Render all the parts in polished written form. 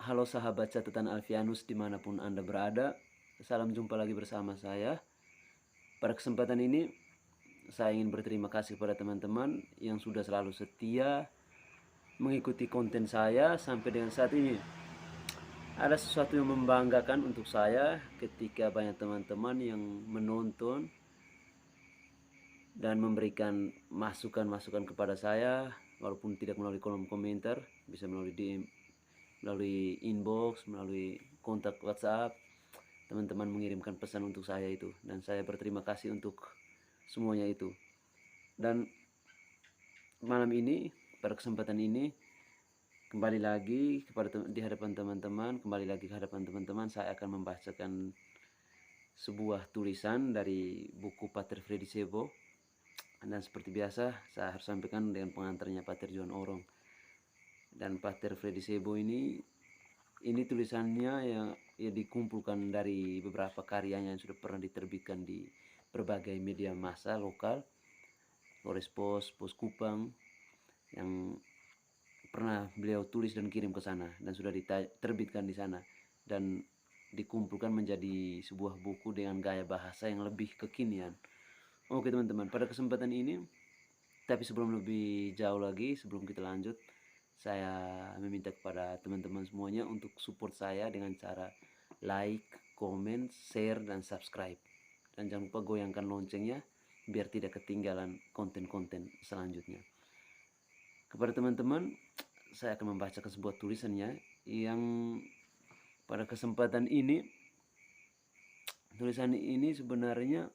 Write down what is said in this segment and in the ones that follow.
Halo sahabat catatan Alfianus dimanapun Anda berada. Salam jumpa lagi bersama saya. Pada kesempatan ini saya ingin berterima kasih kepada teman-teman yang sudah selalu setia mengikuti konten saya sampai dengan saat ini. Ada sesuatu yang membanggakan untuk saya ketika banyak teman-teman yang menonton dan memberikan masukan-masukan kepada saya, walaupun tidak melalui kolom komentar, bisa melalui DM, melalui inbox, melalui kontak WhatsApp. Teman-teman mengirimkan pesan untuk saya itu, dan saya berterima kasih untuk semuanya itu. Dan malam ini, pada kesempatan ini, kembali lagi di hadapan teman-teman, saya akan membacakan sebuah tulisan dari buku Pater Freddy Sebo. Dan seperti biasa, saya harus sampaikan dengan pengantarnya Pater John Orong. Dan Pater Freddy Sebo ini tulisannya yang dikumpulkan dari beberapa karyanya yang sudah pernah diterbitkan di berbagai media massa lokal, Flores Post, Post Kupang, yang pernah beliau tulis dan kirim ke sana dan sudah diterbitkan di sana dan dikumpulkan menjadi sebuah buku dengan gaya bahasa yang lebih kekinian. Oke teman-teman, pada kesempatan ini, tapi sebelum lebih jauh lagi, sebelum kita lanjut, saya meminta kepada teman-teman semuanya untuk support saya dengan cara like, comment, share, dan subscribe. Dan jangan lupa goyangkan loncengnya biar tidak ketinggalan konten-konten selanjutnya. Kepada teman-teman, saya akan membacakan sebuah tulisannya yang pada kesempatan ini, tulisan ini sebenarnya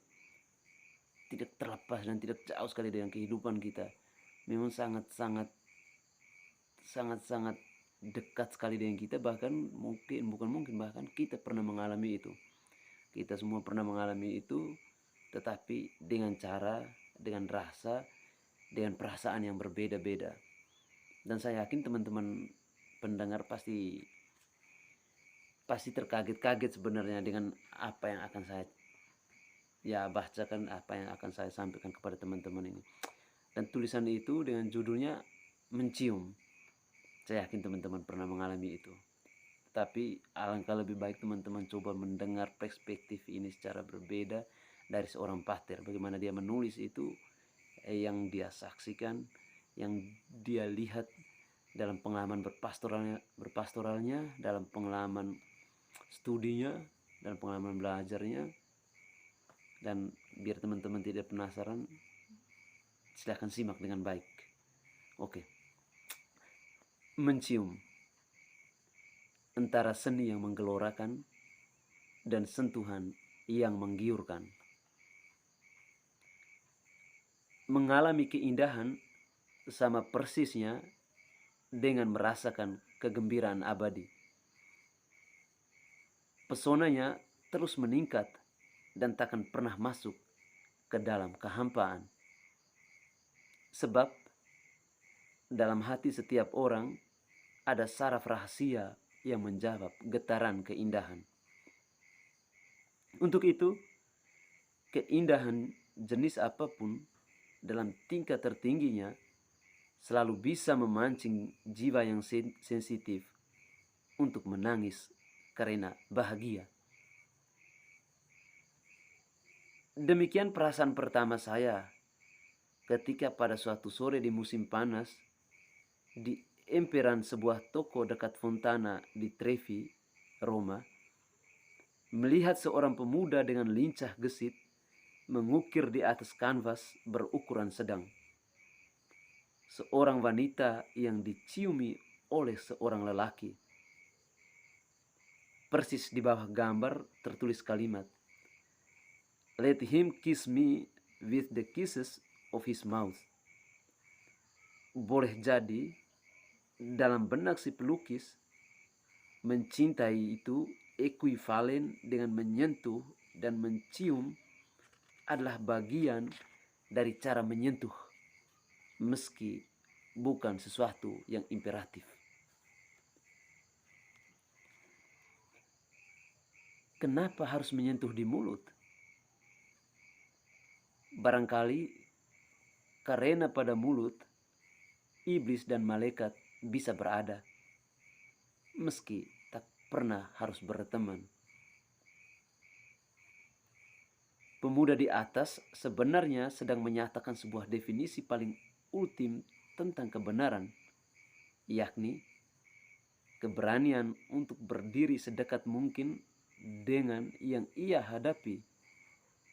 tidak terlepas dan tidak jauh sekali dengan kehidupan kita. Memang sangat-sangat dekat sekali dengan kita, bahkan bahkan kita pernah mengalami itu. Kita semua pernah mengalami itu, tetapi dengan cara, dengan rasa, dengan perasaan yang berbeda-beda. Dan saya yakin teman-teman pendengar pasti terkaget-kaget sebenarnya dengan apa yang akan saya bacakan, apa yang akan saya sampaikan kepada teman-teman ini. Dan tulisan itu dengan judulnya Mencium. Saya yakin teman-teman pernah mengalami itu. Tapi alangkah lebih baik teman-teman coba mendengar perspektif ini secara berbeda dari seorang pater. Bagaimana dia menulis itu, yang dia saksikan, yang dia lihat dalam pengalaman berpastoralnya, dalam pengalaman studinya, dalam pengalaman belajarnya. Dan biar teman-teman tidak penasaran, silahkan simak dengan baik. Oke. Mencium. Antara seni yang menggelorakan dan sentuhan yang menggiurkan. Mengalami keindahan sama persisnya dengan merasakan kegembiraan abadi. Pesonanya terus meningkat dan takkan pernah masuk ke dalam kehampaan. Sebab dalam hati setiap orang ada saraf rahasia yang menjawab getaran keindahan. Untuk itu, keindahan jenis apapun dalam tingkat tertingginya selalu bisa memancing jiwa yang sensitif untuk menangis karena bahagia. Demikian perasaan pertama saya ketika pada suatu sore di musim panas di emperan sebuah toko dekat Fontana di Trevi, Roma, melihat seorang pemuda dengan lincah gesit mengukir di atas kanvas berukuran sedang. Seorang wanita yang diciumi oleh seorang lelaki. Persis di bawah gambar tertulis kalimat, "Let him kiss me with the kisses of his mouth." Boleh jadi dalam benak si pelukis, mencintai itu ekuivalen dengan menyentuh dan mencium adalah bagian dari cara menyentuh, meski bukan sesuatu yang imperatif. Kenapa harus menyentuh di mulut? Barangkali karena pada mulut iblis dan malaikat bisa berada, meski pernah harus berteman. Pemuda di atas sebenarnya sedang menyatakan sebuah definisi paling ultim tentang kebenaran, yakni keberanian untuk berdiri sedekat mungkin dengan yang ia hadapi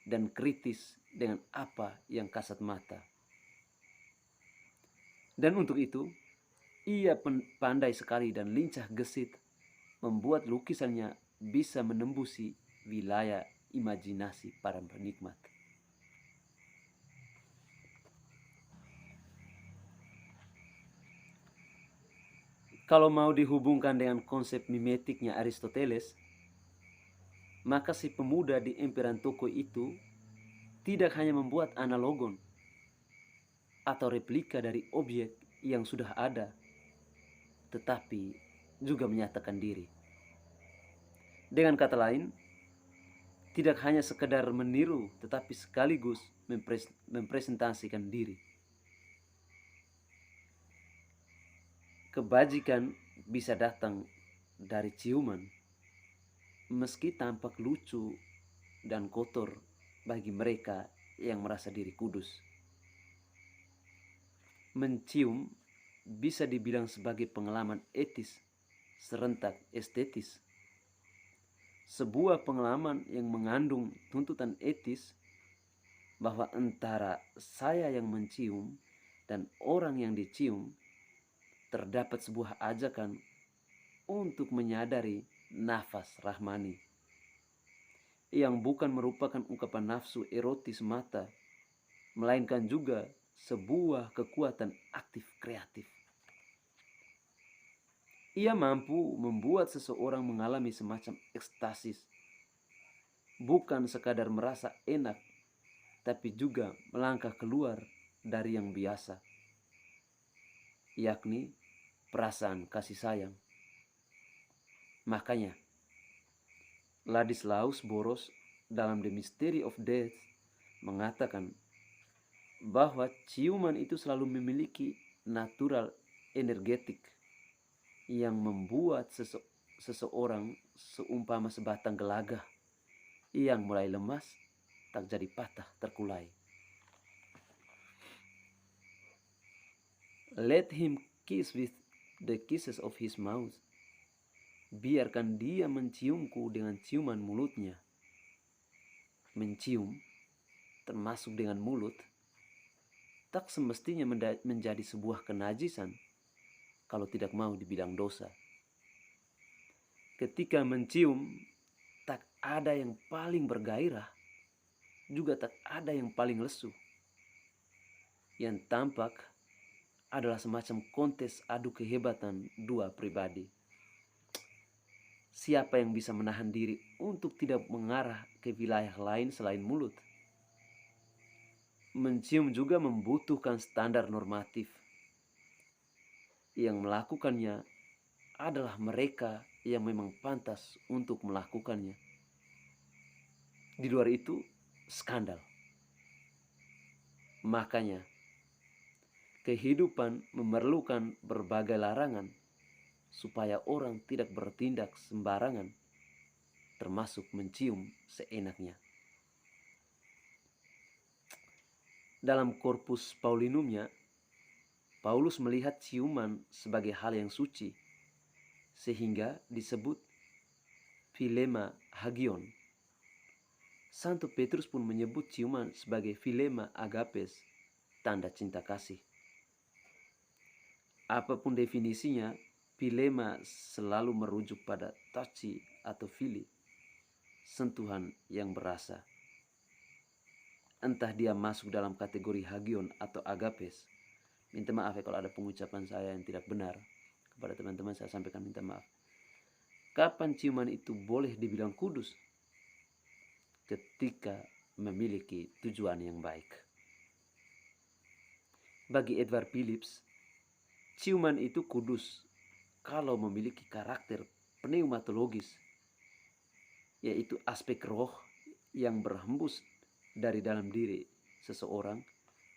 dan kritis dengan apa yang kasat mata. Dan untuk itu, ia pandai sekali dan lincah gesit membuat lukisannya bisa menembusi wilayah imajinasi para penikmat. Kalau mau dihubungkan dengan konsep mimetiknya Aristoteles, maka si pemuda di emperan toko itu tidak hanya membuat analogon atau replika dari objek yang sudah ada, tetapi juga menyatakan diri. Dengan kata lain, tidak hanya sekedar meniru, tetapi sekaligus mempresentasikan diri. Kebajikan bisa datang dari ciuman, meski tampak lucu dan kotor bagi mereka yang merasa diri kudus. Mencium bisa dibilang sebagai pengalaman etis serentak estetis. Sebuah pengalaman yang mengandung tuntutan etis bahwa antara saya yang mencium dan orang yang dicium terdapat sebuah ajakan untuk menyadari nafas rahmani yang bukan merupakan ungkapan nafsu erotis mata, melainkan juga sebuah kekuatan aktif kreatif. Ia mampu membuat seseorang mengalami semacam ekstasis, bukan sekadar merasa enak, tapi juga melangkah keluar dari yang biasa, yakni perasaan kasih sayang. Makanya, Ladislaus Boros dalam The Mystery of Death mengatakan bahwa ciuman itu selalu memiliki natural energetik yang membuat seseorang seumpama sebatang gelagah yang mulai lemas tak jadi patah terkulai. Let him kiss with the kisses of his mouth. Biarkan dia menciumku dengan ciuman mulutnya. Mencium, termasuk dengan mulut, tak semestinya menjadi sebuah kenajisan kalau tidak mau dibilang dosa. Ketika mencium, tak ada yang paling bergairah, juga tak ada yang paling lesu. Yang tampak adalah semacam kontes adu kehebatan dua pribadi. Siapa yang bisa menahan diri untuk tidak mengarah ke wilayah lain selain mulut? Mencium juga membutuhkan standar normatif. Yang melakukannya adalah mereka yang memang pantas untuk melakukannya. Di luar itu, skandal. Makanya, kehidupan memerlukan berbagai larangan supaya orang tidak bertindak sembarangan, termasuk mencium seenaknya. Dalam Corpus Paulinumnya, Paulus melihat ciuman sebagai hal yang suci, sehingga disebut philema hagion. Santo Petrus pun menyebut ciuman sebagai philema agapes, tanda cinta kasih. Apapun definisinya, philema selalu merujuk pada touchy atau phili, sentuhan yang berasa. Entah dia masuk dalam kategori hagion atau agapes. Minta maaf ya kalau ada pengucapan saya yang tidak benar. Kepada teman-teman saya sampaikan minta maaf. Kapan ciuman itu boleh dibilang kudus? Ketika memiliki tujuan yang baik. Bagi Edward Phillips, ciuman itu kudus kalau memiliki karakter pneumatologis, yaitu aspek roh yang berhembus dari dalam diri seseorang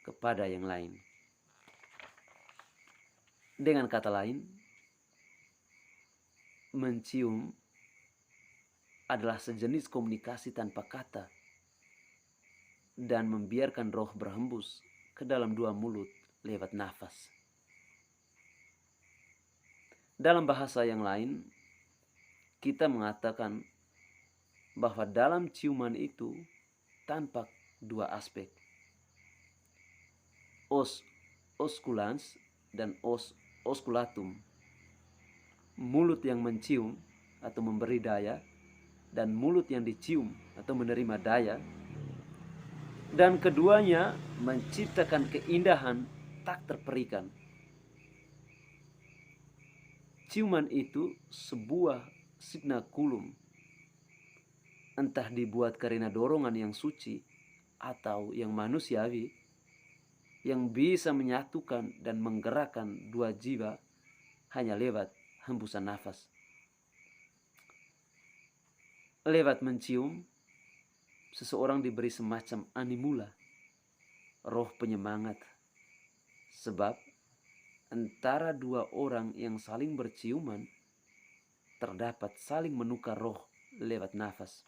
kepada yang lain. Dengan kata lain, mencium adalah sejenis komunikasi tanpa kata dan membiarkan roh berhembus ke dalam dua mulut lewat nafas. Dalam bahasa yang lain, kita mengatakan bahwa dalam ciuman itu tampak dua aspek, os osculans dan os osculatum. Mulut yang mencium atau memberi daya, dan mulut yang dicium atau menerima daya. Dan keduanya menciptakan keindahan tak terperikan. Ciuman itu sebuah signaculum, entah dibuat karena dorongan yang suci atau yang manusiawi, yang bisa menyatukan dan menggerakkan dua jiwa hanya lewat hembusan nafas. Lewat mencium, seseorang diberi semacam animula, roh penyemangat. Sebab antara dua orang yang saling berciuman terdapat saling menukar roh lewat nafas.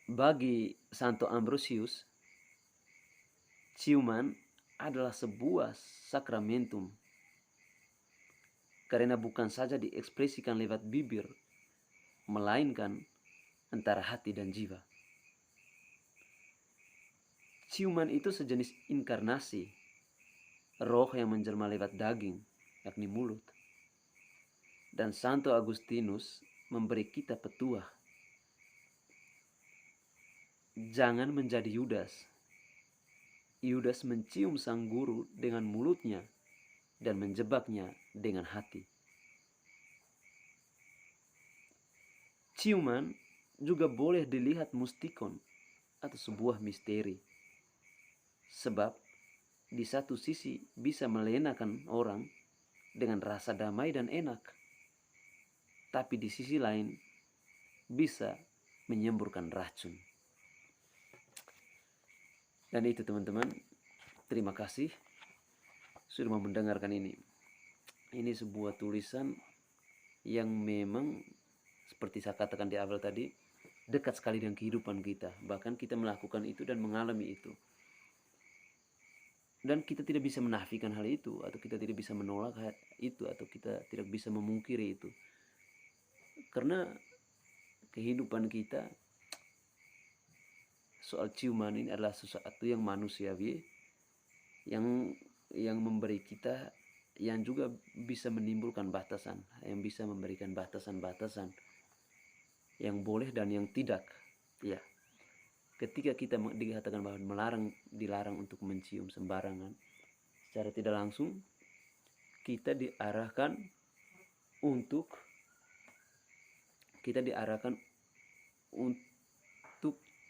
Bagi Santo Ambrosius, ciuman adalah sebuah sakramentum karena bukan saja diekspresikan lewat bibir, melainkan antara hati dan jiwa. Ciuman itu sejenis inkarnasi roh yang menjelma lewat daging, yakni mulut. Dan Santo Agustinus memberi kita petuah, jangan menjadi Yudas. Yudas mencium sang guru dengan mulutnya dan menjebaknya dengan hati. Ciuman juga boleh dilihat mustikon atau sebuah misteri. Sebab di satu sisi bisa melenakan orang dengan rasa damai dan enak, tapi di sisi lain bisa menyemburkan racun. Dan itu teman-teman, terima kasih sudah mau mendengarkan ini. Ini sebuah tulisan yang memang seperti saya katakan di awal tadi, dekat sekali dengan kehidupan kita. Bahkan kita melakukan itu dan mengalami itu. Dan kita tidak bisa menafikan hal itu, atau kita tidak bisa menolak hal itu, atau kita tidak bisa memungkiri itu. Karena kehidupan kita, soal ciuman ini adalah sesuatu yang manusiawi, yang memberi kita, yang juga bisa menimbulkan batasan, yang bisa memberikan batasan-batasan yang boleh dan yang tidak. Ya, ketika kita dikatakan bahwa dilarang untuk mencium sembarangan, secara tidak langsung kita diarahkan untuk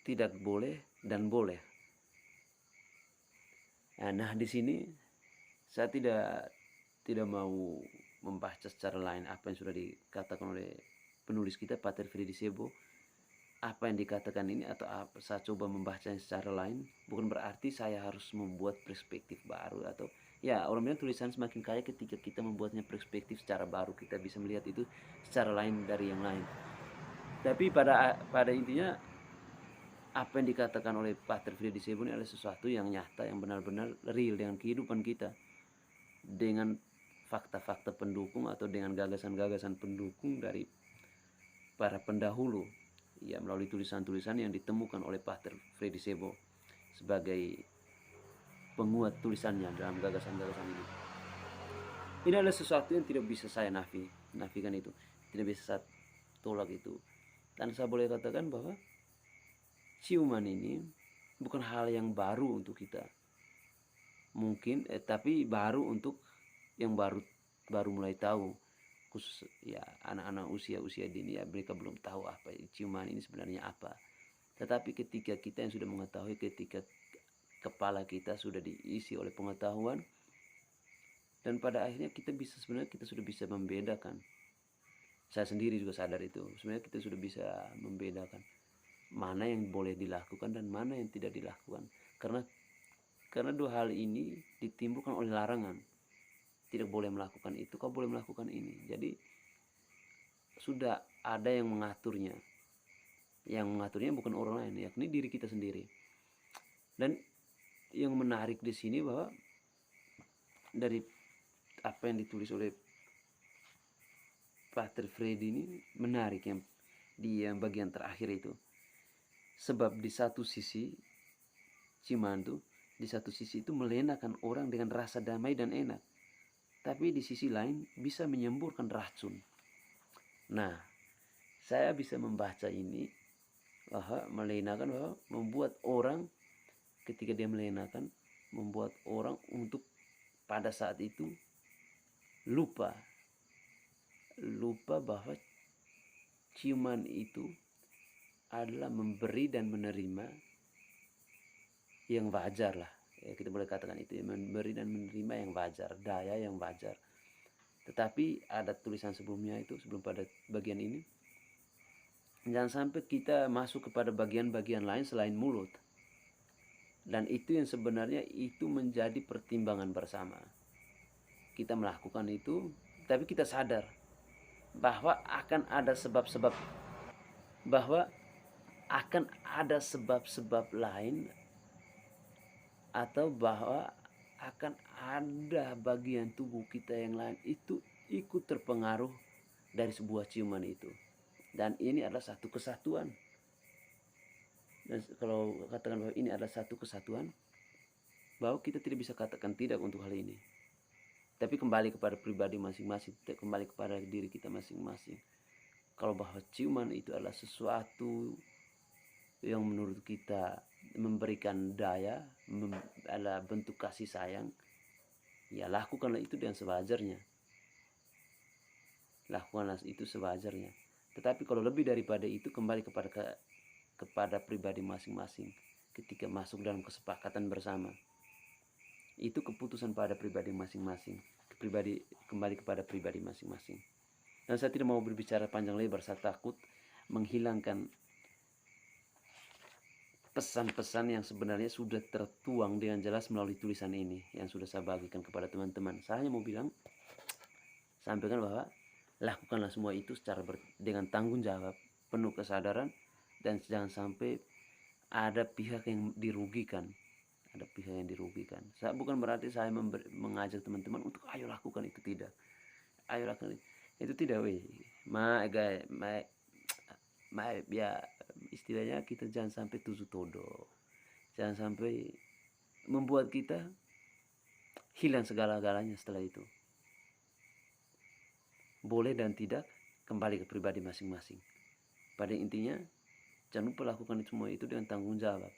tidak boleh dan boleh. Nah, di sini saya tidak mau membaca secara lain apa yang sudah dikatakan oleh penulis kita, Pater Freddy Sebo. Apa yang dikatakan ini atau apa, saya coba membacanya secara lain, bukan berarti saya harus membuat perspektif baru. Atau ya, orang bilang tulisan semakin kaya ketika kita membuatnya perspektif secara baru, kita bisa melihat itu secara lain dari yang lain. Tapi pada intinya apa yang dikatakan oleh Pater Freddy Sebo ini adalah sesuatu yang nyata, yang benar-benar real dengan kehidupan kita, dengan fakta-fakta pendukung atau dengan gagasan-gagasan pendukung dari para pendahulu, ya, melalui tulisan-tulisan yang ditemukan oleh Pater Freddy Sebo sebagai penguat tulisannya dalam gagasan-gagasan ini. Ini adalah sesuatu yang tidak bisa saya nafikan itu, tidak bisa saya tolak itu. Dan saya boleh katakan bahwa ciuman ini bukan hal yang baru untuk kita, mungkin tapi baru untuk yang baru mulai tahu, khusus ya anak-anak usia dini, ya mereka belum tahu apa ciuman ini sebenarnya apa. Tetapi ketika kita yang sudah mengetahui, ketika kepala kita sudah diisi oleh pengetahuan, dan pada akhirnya kita sudah bisa membedakan. Saya sendiri juga sadar itu, sebenarnya kita sudah bisa membedakan mana yang boleh dilakukan dan mana yang tidak dilakukan, karena dua hal ini ditimbulkan oleh larangan. tidak boleh melakukan itu, kau boleh melakukan ini. Jadi sudah ada yang mengaturnya. Yang mengaturnya bukan orang lain, yakni diri kita sendiri. Dan yang menarik di sini bahwa dari apa yang ditulis oleh Pater Freddy ini menarik yang di yang bagian terakhir itu. Sebab di satu sisi ciuman tuh, di satu sisi itu melenakan orang dengan rasa damai dan enak, tapi di sisi lain bisa menyemburkan racun. Nah, saya bisa membaca ini bahwa melenakan, bahwa membuat orang ketika dia melenakan, membuat orang untuk pada saat itu lupa bahwa ciuman itu adalah memberi dan menerima yang wajar lah. Ya, kita boleh katakan itu, memberi dan menerima yang wajar, daya yang wajar. Tetapi ada tulisan sebelumnya itu, sebelum pada bagian ini, jangan sampai kita masuk kepada bagian-bagian lain selain mulut. Dan itu yang sebenarnya itu menjadi pertimbangan bersama. Kita melakukan itu, tapi kita sadar bahwa akan ada sebab-sebab, bahwa akan ada sebab-sebab lain, atau bahwa akan ada bagian tubuh kita yang lain itu ikut terpengaruh dari sebuah ciuman itu. Dan ini adalah satu kesatuan. Dan kalau katakan bahwa ini adalah satu kesatuan, bahwa kita tidak bisa katakan tidak untuk hal ini. Tapi kembali kepada pribadi masing-masing, kembali kepada diri kita masing-masing. Kalau bahwa ciuman itu adalah sesuatu yang menurut kita memberikan daya, adalah bentuk kasih sayang, ya lakukanlah itu dengan sewajarnya. Lakukanlah itu sewajarnya. Tetapi kalau lebih daripada itu, kembali kepada pribadi masing-masing. Ketika masuk dalam kesepakatan bersama, itu keputusan pada pribadi masing-masing. Kembali kepada pribadi masing-masing. Dan saya tidak mau berbicara panjang lebar, saya takut menghilangkan pesan-pesan yang sebenarnya sudah tertuang dengan jelas melalui tulisan ini yang sudah saya bagikan kepada teman-teman. Saya hanya mau bilang, sampaikan bahwa lakukanlah semua itu dengan tanggung jawab, penuh kesadaran, dan jangan sampai ada pihak yang dirugikan. Saya bukan berarti saya mengajak teman-teman untuk ayo lakukan itu, tidak. Ayo lakukan itu tidak, ya istilahnya kita jangan sampai tujuh todo, jangan sampai membuat kita hilang segala-galanya setelah itu. Boleh dan tidak kembali ke pribadi masing-masing. Pada intinya jangan lupa lakukan semua itu dengan tanggung jawab.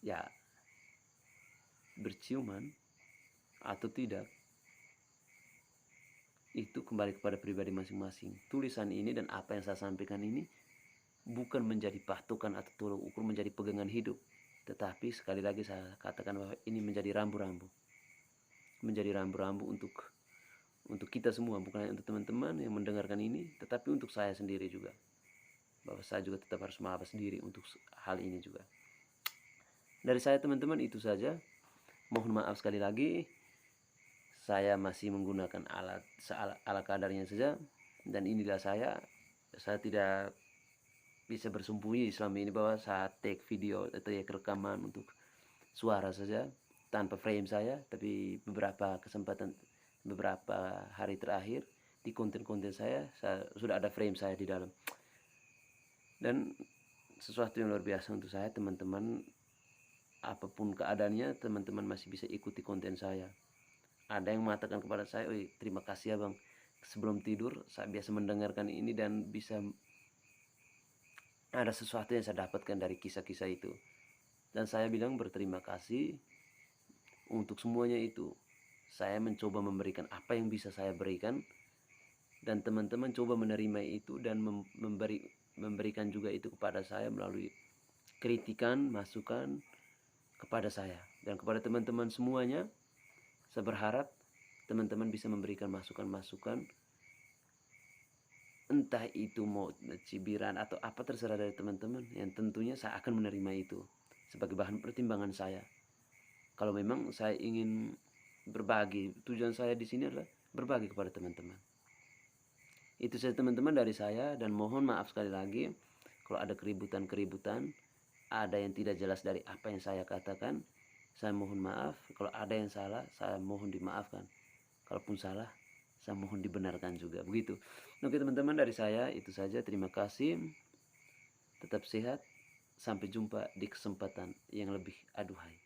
Ya, berciuman atau tidak itu kembali kepada pribadi masing-masing. Tulisan ini dan apa yang saya sampaikan ini bukan menjadi patokan atau tolok ukur, menjadi pegangan hidup. Tetapi sekali lagi saya katakan bahwa ini menjadi rambu-rambu. Menjadi rambu-rambu untuk kita semua, bukan hanya untuk teman-teman yang mendengarkan ini, tetapi untuk saya sendiri juga. Bahwa saya juga tetap harus mawas diri untuk hal ini juga. Dari saya teman-teman itu saja. Mohon maaf sekali lagi, saya masih menggunakan ala kadarnya saja. Dan inilah saya tidak bisa bersembunyi selama ini bahwa saya take video atau ya rekaman untuk suara saja tanpa frame saya. Tapi beberapa hari terakhir di konten-konten saya sudah ada frame saya di dalam. Dan sesuatu yang luar biasa untuk saya, teman-teman, apapun keadaannya, teman-teman masih bisa ikuti konten saya. Ada yang mengatakan kepada saya, terima kasih ya bang, sebelum tidur saya biasa mendengarkan ini dan bisa ada sesuatu yang saya dapatkan dari kisah-kisah itu. Dan saya bilang berterima kasih untuk semuanya itu. Saya mencoba memberikan apa yang bisa saya berikan, dan teman-teman coba menerima itu dan memberikan juga itu kepada saya melalui kritikan, masukan kepada saya dan kepada teman-teman semuanya. Saya berharap teman-teman bisa memberikan masukan-masukan, entah itu mau cibiran atau apa, terserah dari teman-teman, yang tentunya saya akan menerima itu sebagai bahan pertimbangan saya. Kalau memang saya ingin berbagi. Tujuan saya di sini adalah berbagi kepada teman-teman. Itu saja teman-teman dari saya, dan mohon maaf sekali lagi kalau ada keributan-keributan, ada yang tidak jelas dari apa yang saya katakan. Saya mohon maaf. Kalau ada yang salah, saya mohon dimaafkan. Kalaupun salah, saya mohon dibenarkan juga. Begitu. Oke teman-teman, dari saya itu saja. Terima kasih. Tetap sehat. Sampai jumpa di kesempatan yang lebih aduhai.